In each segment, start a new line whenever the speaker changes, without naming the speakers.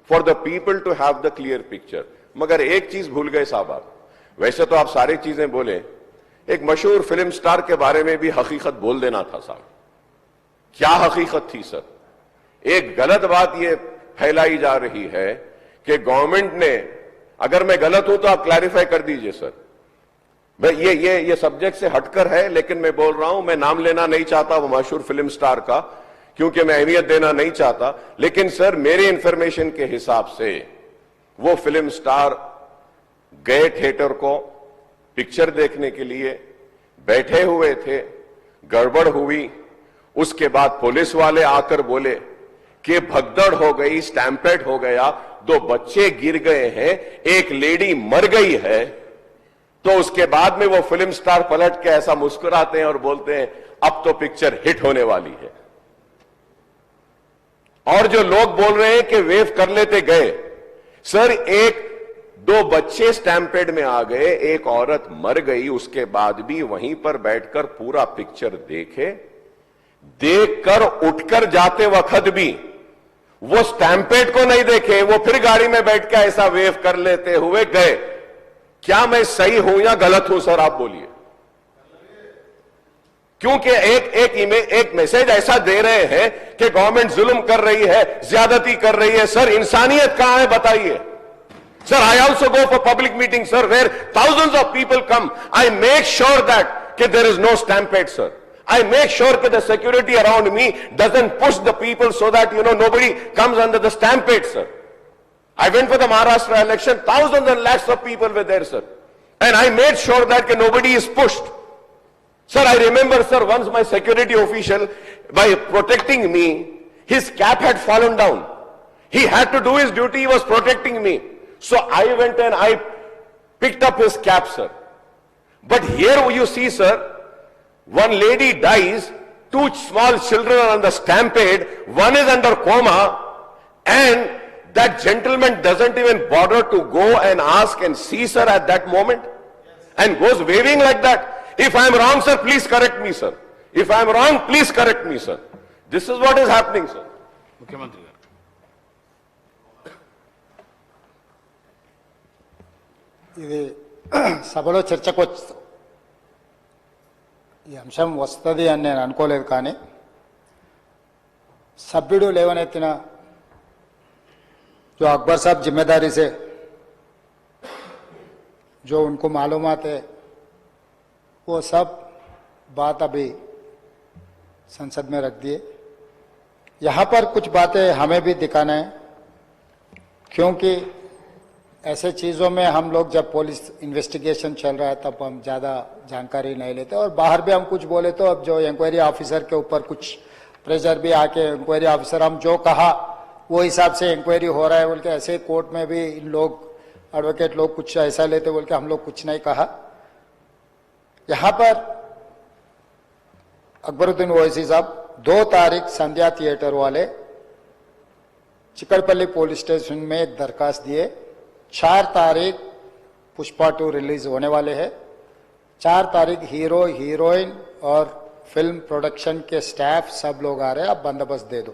For the people to have the clear picture. मगर एक चीज भूल गए साहब आप, वैसे तो आप सारी चीजें बोले, एक मशहूर फिल्म स्टार के बारे में भी हकीकत बोल देना था साहब। क्या हकीकत थी सर? एक गलत बात यह फैलाई जा रही है कि गवर्नमेंट ने, अगर मैं गलत हूं तो आप क्लैरिफाई कर दीजिए सर, ये सब्जेक्ट से हटकर है, लेकिन मैं बोल रहा हूं, मैं नाम लेना नहीं चाहता वो मशहूर फिल्म स्टार का, क्योंकि मैं अहमियत देना नहीं चाहता, लेकिन सर मेरे इंफॉर्मेशन के हिसाब से वो फिल्म स्टार गए थिएटर को पिक्चर देखने के लिए, बैठे हुए थे, गड़बड़ हुई, उसके बाद पुलिस वाले आकर बोले कि भगदड़ हो गई, स्टैम्पेड हो गया, 2 बच्चे गिर गए हैं, एक लेडी मर गई है। तो उसके बाद में वो फिल्म स्टार पलट के ऐसा मुस्कुराते हैं और बोलते हैं अब तो पिक्चर हिट होने वाली है। और जो लोग बोल रहे हैं कि वेव कर लेते गए, सर 1-2 बच्चे स्टैम्पेड में आ गए, एक औरत मर गई, उसके बाद भी वहीं पर बैठकर पूरा पिक्चर देखकर उठकर जाते वक्त भी वो स्टैम्पेड को नहीं देखे, वो फिर गाड़ी में बैठ के ऐसा वेव कर लेते हुए गए। क्या मैं सही हूं या गलत हूं सर, आप बोलिए? क्योंकि एक मैसेज ऐसा दे रहे हैं कि गवर्नमेंट जुल्म कर रही है, ज्यादती कर रही है। सर इंसानियत कहां है बताइए? Sir I also go for public meeting sir, where thousands of people come, I make sure that कि there is no stampede sir. I make sure that the security around me doesn't push the people so that, nobody comes under the stampede, sir. I went for the Maharashtra election, thousands and lakhs of people were there, sir. And I made sure that nobody is pushed. Sir, I remember, sir, once my security official, by protecting me, his cap had fallen down. He had to do his duty, he was protecting me. So I went and I picked up his cap, sir. But here you see, sir, one lady dies, 2 small children are on the stampede, one is under coma, and that gentleman doesn't even bother to go and ask and see sir at that moment, and goes waving like that. If I am wrong, sir, please correct me, sir. If I am wrong, please correct me, sir. This is what is happening, sir.
Mukhyamantri
ఇది సభలో చర్చకు ఈ అంశం వస్తుంది అని నేను అనుకోలేదు, కానీ సభ్యుడు లేవనెత్తిన जो अकबर साहब जिम्मेदारी से जो उनको मालूमात है वो सब बात अभी संसद में रख दिए। यहाँ पर कुछ बातें हमें भी दिखाना है, क्योंकि ऐसे चीज़ों में हम लोग जब पुलिस इन्वेस्टिगेशन चल रहा है तब हम ज़्यादा जानकारी नहीं लेते, और बाहर भी हम कुछ बोले तो अब जो इंक्वायरी ऑफिसर के ऊपर कुछ प्रेशर भी आके इंक्वायरी ऑफिसर हम जो कहा वो हिसाब से इंक्वायरी हो रहा है बोल के, ऐसे कोर्ट में भी इन लोग एडवोकेट लोग कुछ ऐसा लेते बोल के हम लोग कुछ नहीं कहा। यहाँ पर अकबरुद्दीन ओवैसी साहब 2 तारीख संध्या थिएटर वाले चिकड़पल्ली पुलिस स्टेशन में एक दरखास्त दिए। 4 तारीख पुष्पा 2 रिलीज होने वाले हैं। 4 तारीख हीरो हीरोइन और फिल्म प्रोडक्शन के स्टाफ सब लोग आ रहे हैं, आप बंदोबस्त दे दो।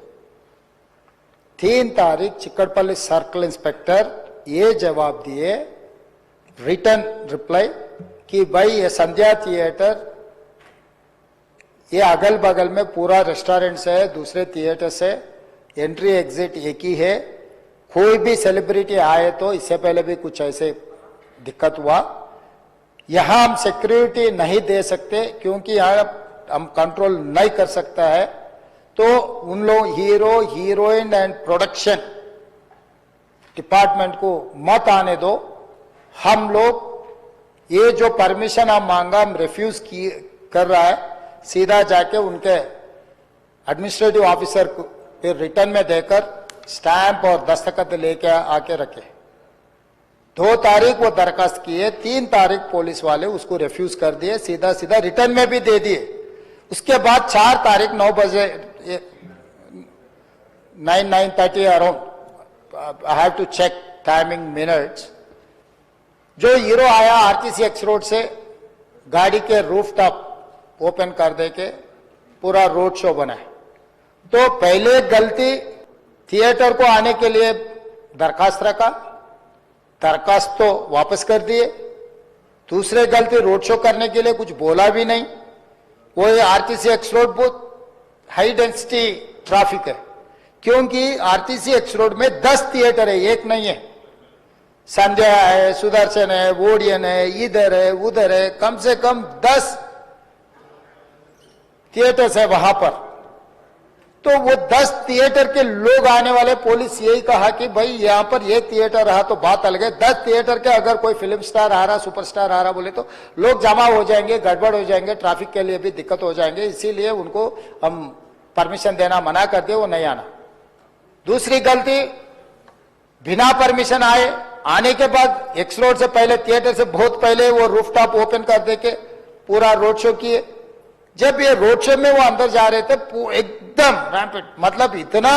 3 तारीख चिकड़पल्ली सर्कल इंस्पेक्टर ये जवाब दिए, रिटर्न रिप्लाई, कि भाई ये संध्या थिएटर ये अगल बगल में पूरा रेस्टोरेंट से है, दूसरे थिएटर से एंट्री एग्जिट एक ही है, कोई भी सेलिब्रिटी आए तो इससे पहले भी कुछ ऐसे दिक्कत हुआ, यहां हम सिक्योरिटी नहीं दे सकते क्योंकि यहां हम कंट्रोल नहीं कर सकता है, तो उन लोग hero heroine and production department को मत आने दो। हम लोग ये जो परमिशन हम मांगा हम रिफ्यूज कर रहा है, सीधा जाके उनके एडमिनिस्ट्रेटिव ऑफिसर को फिर रिटर्न में देकर स्टैंप और दस्तखत लेके आके रखे। 2 तारीख वो दरखास्त किए, 3 तारीख पुलिस वाले उसको रिफ्यूज कर दिए, सीधा सीधा रिटर्न में भी दे दिए। उसके बाद 4 तारीख 9 बजे 9:30 around, I have to check timing minutes, जो हीरो आया आरटीसी एक्स रोड से गाड़ी के रूफ टॉप ओपन कर दे के पूरा रोड शो बना है। तो पहले गलती थिएटर को आने के लिए दरखास्त रखा, दरखास्त तो वापस कर दिए। दूसरे गलती, रोड शो करने के लिए कुछ बोला भी नहीं। वो आरटीसी एक्स रोड बहुत हाई डेंसिटी ट्रैफिक है, क्योंकि आरटीसी एक्स रोड में 10 थिएटर है, एक नहीं है। संजय है, सुदर्शन है, वोडियन है, इधर है, उधर है, कम से कम 10 थिएटर्स है वहां पर। तो वो 10 थिएटर के लोग आने वाले, पुलिस यही कहा कि भाई यहां पर ये थिएटर रहा तो बात अलग है, 10 थिएटर के अगर कोई फिल्म स्टार आ रहा, सुपरस्टार आ रहा बोले तो लोग जमा हो जाएंगे, गड़बड़ हो जाएंगे, ट्रैफिक के लिए भी दिक्कत हो जाएंगे। इसीलिए उनको हम परमिशन देना मना कर दिए, वो नहीं आना। दूसरी गलती, बिना परमिशन आए, आने के बाद एक्स रोड से पहले, थिएटर से बहुत पहले वो रूफटॉप ओपन कर देके पूरा रोड शो किए। जब ये रोड शो में वो अंदर जा रहे थे, एकदम रैंपेड, मतलब इतना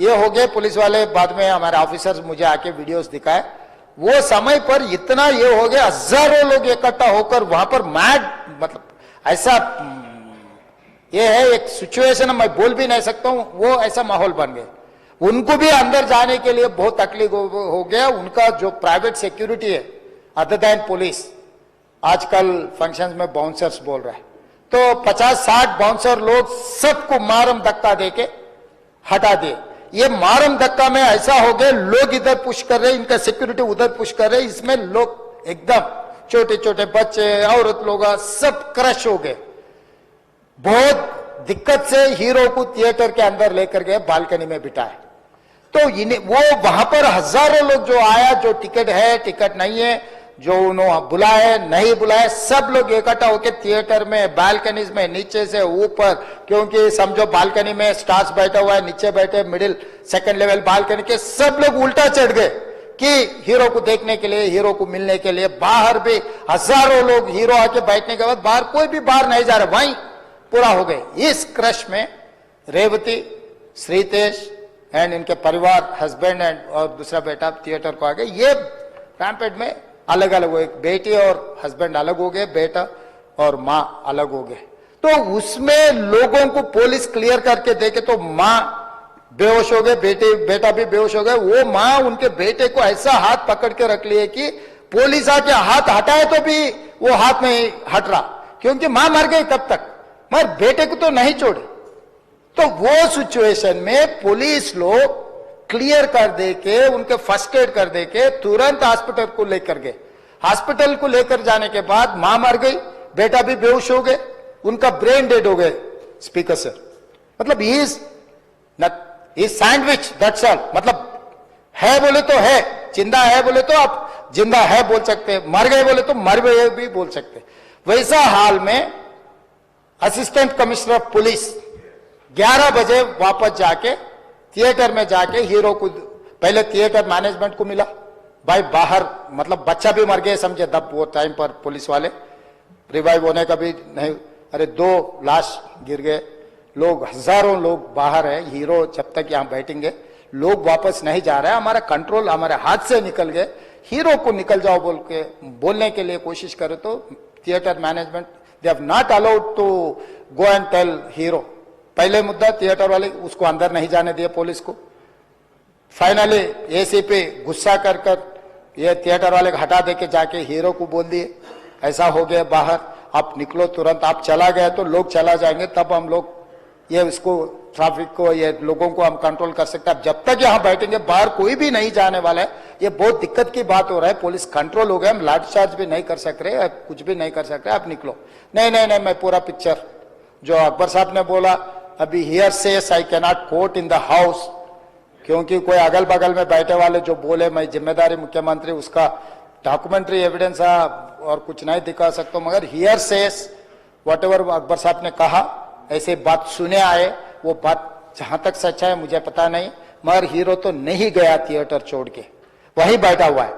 ये हो गए पुलिस वाले, बाद में हमारे ऑफिसर्स मुझे आके वीडियोस दिखाए, वो समय पर इतना ये हो गया, हजारों लोग इकट्ठा होकर वहां पर मैड, मतलब ऐसा ये है एक सिचुएशन, मैं बोल भी नहीं सकता हूं, वो ऐसा माहौल बन गया। उनको भी अंदर जाने के लिए बहुत तकलीफ हो गया। उनका जो प्राइवेट सिक्योरिटी है अदर देन पुलिस, आजकल फंक्शंस में बाउंसर्स बोल रहा है, तो 50-60 बाउंसर लोग सबको मारम धक्का देके हटा दिए। ये मारम धक्का में ऐसा हो गया, लोग इधर पुश कर रहे, इनका सिक्योरिटी उधर पुश कर रहे, इसमें लोग एकदम छोटे छोटे बच्चे, औरत लोग सब क्रश हो गए। बहुत दिक्कत से हीरो को थिएटर के अंदर लेकर गए, बालकनी में बिठाए। तो इन्हें वो वहां पर हजारों लोग जो आया, जो टिकट है, टिकट नहीं है, जो उन्होंने बुलाए नहीं बुलाए, सब लोग इकट्ठा होकर थिएटर में, बालकनीज में, नीचे से ऊपर, क्योंकि समझो बालकनी में स्टार्स बैठा हुआ है, नीचे बैठे मिडिल सेकंड लेवल बालकनी के सब लोग उल्टा चढ़ गए कि हीरो को देखने के लिए, हीरो को मिलने के लिए। बाहर भी हजारों लोग, हीरो आके बैठने के बाद बाहर कोई भी बाहर नहीं जा रहा, वहीं पूरा हो गए। इस क्रश में रेवती, श्रीतेश एंड इनके परिवार, हस्बैंड एंड और दूसरा बेटा थिएटर को आ गए। ये रैम्पेड में अलग अलग हो, एक बेटी और हस्बैंड अलग हो गए, बेटा और मां अलग हो गए। तो उसमें लोगों को पुलिस क्लियर करके देखे तो मां बेहोश हो गए, बेटा भी बेहोश हो गए। वो मां उनके बेटे को ऐसा हाथ पकड़ के रख लिए कि पुलिस आके हाथ हटाए तो भी वो हाथ नहीं हट रहा, क्योंकि मां मर गई तब तक, मगर बेटे को तो नहीं छोड़े। तो वो सिचुएशन में पुलिस लोग क्लियर कर दे के, उनके फर्स्ट एड कर दे के तुरंत हॉस्पिटल को लेकर गए। हॉस्पिटल को लेकर जाने के बाद मां मर गई, बेटा भी बेहोश हो गए, उनका ब्रेन डेड हो गए। स्पीकर सर, मतलब ही सैंडविच, दैट्स ऑल। मतलब है बोले तो है, जिंदा है बोले तो आप जिंदा है बोल सकते हैं, मर गए बोले तो मर गए भी बोल सकते हैं। वैसा हाल में असिस्टेंट कमिश्नर ऑफ पुलिस 11 बजे वापस जाके थिएटर में जाके हीरो को, पहले थिएटर मैनेजमेंट को मिला, भाई बाहर, मतलब बच्चा भी मर गया समझे तब वो टाइम पर पुलिस वाले, रिवाइव होने का भी नहीं। अरे 2 लाश गिर गए, लोग हजारों लोग बाहर है, हीरो जब तक यहां बैठेंगे, लोग वापस नहीं जा रहे हैं, हमारा कंट्रोल हमारे हाथ से निकल गए। हीरो को निकल जाओ बोल के बोलने के लिए कोशिश करे तो theatre management they have not allowed to go and tell hero. पहले मुद्दा थिएटर वाले उसको अंदर नहीं जाने दिए पुलिस को। फाइनली एसी पे गुस्सा कर ये थिएटर वाले हटा दे के जाके हीरो को बोल दिए ऐसा हो गया बाहर, आप निकलो तुरंत, आप चला गए तो लोग चला जाएंगे, तब हम लोग ये इसको ट्रैफिक को, ये लोगों को हम कंट्रोल कर सकते हैं। जब तक यहाँ बैठेंगे बाहर कोई भी नहीं जाने वाला है। ये बहुत दिक्कत की बात हो रहा है, पुलिस कंट्रोल हो गया, हम लाठीचार्ज भी नहीं कर सक रहे, कुछ भी नहीं कर सक रहे, आप निकलो। नहीं नहीं नहीं, मैं पूरा पिक्चर जो अकबर साहब ने बोला, अभी hearsays I cannot quote in the house, क्योंकि कोई अगल बगल में बैठे वाले जो बोले मैं जिम्मेदारी मुख्यमंत्री, उसका डॉक्यूमेंट्री एविडेंस और कुछ नहीं दिखा सकता, मगर hearsays whatever Akbar साहब ने कहा, ऐसे बात सुने आए, वो बात जहां तक सच्चा है मुझे पता नहीं, मगर हीरो तो नहीं गया थिएटर छोड़ के, वहीं बैठा हुआ है।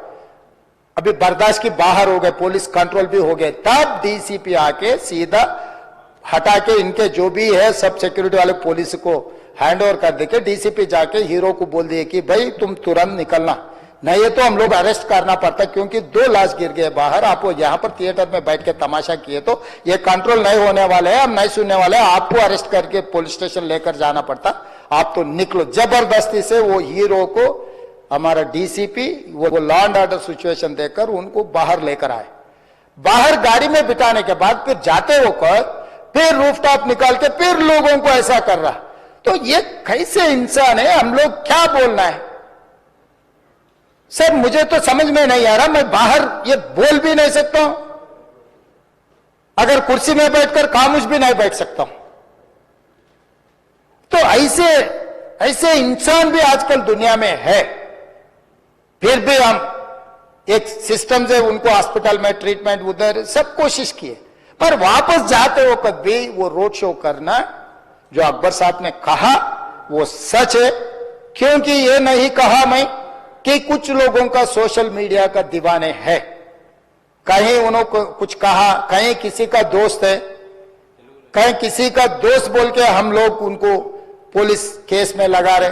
अभी बर्दाश्त की बाहर हो गए, पुलिस कंट्रोल भी हो गए, तब डीसीपी आके सीधा हटा के इनके जो भी है सब सिक्योरिटी वाले पुलिस को हैंड ओवर कर देके डीसीपी जाके हीरो को बोल दिए कि भाई तुम तुरंत निकलना, नहीं है तो हम लोग अरेस्ट करना पड़ता, क्योंकि 2 लाश गिर गए बाहर, आप यहाँ पर थिएटर में बैठ के तमाशा किए तो ये कंट्रोल नहीं होने वाले है, हम नहीं सुनने वाले हैं, आपको अरेस्ट करके पुलिस स्टेशन लेकर जाना पड़ता, आप तो निकलो। जबरदस्ती से वो हीरो को हमारा डीसीपी वो लॉ एंड ऑर्डर सिचुएशन देखकर उनको बाहर लेकर आए। बाहर गाड़ी में बिठाने के बाद फिर जाते होकर फिर रूफटॉप निकाल के फिर लोगों को ऐसा कर रहा। तो ये कैसे इंसान है? हम लोग क्या बोलना है सर? मुझे तो समझ में नहीं आ रहा। मैं बाहर ये बोल भी नहीं सकता हूं, अगर कुर्सी में बैठकर खामोश भी नहीं बैठ सकता हूं। तो ऐसे इंसान भी आजकल दुनिया में है। फिर भी हम एक सिस्टम से उनको हॉस्पिटल में ट्रीटमेंट उधर सब कोशिश किए, पर वापस जाते हो कभी वो रोड शो करना जो अकबर साहब ने कहा वो सच है। क्योंकि ये नहीं कहा मैं कि कुछ लोगों का सोशल मीडिया का दीवाने है, कहीं उन्होंने कुछ कहा, कहीं किसी का दोस्त है, कहीं किसी का दोस्त बोल के हम लोग उनको पुलिस केस में लगा रहे।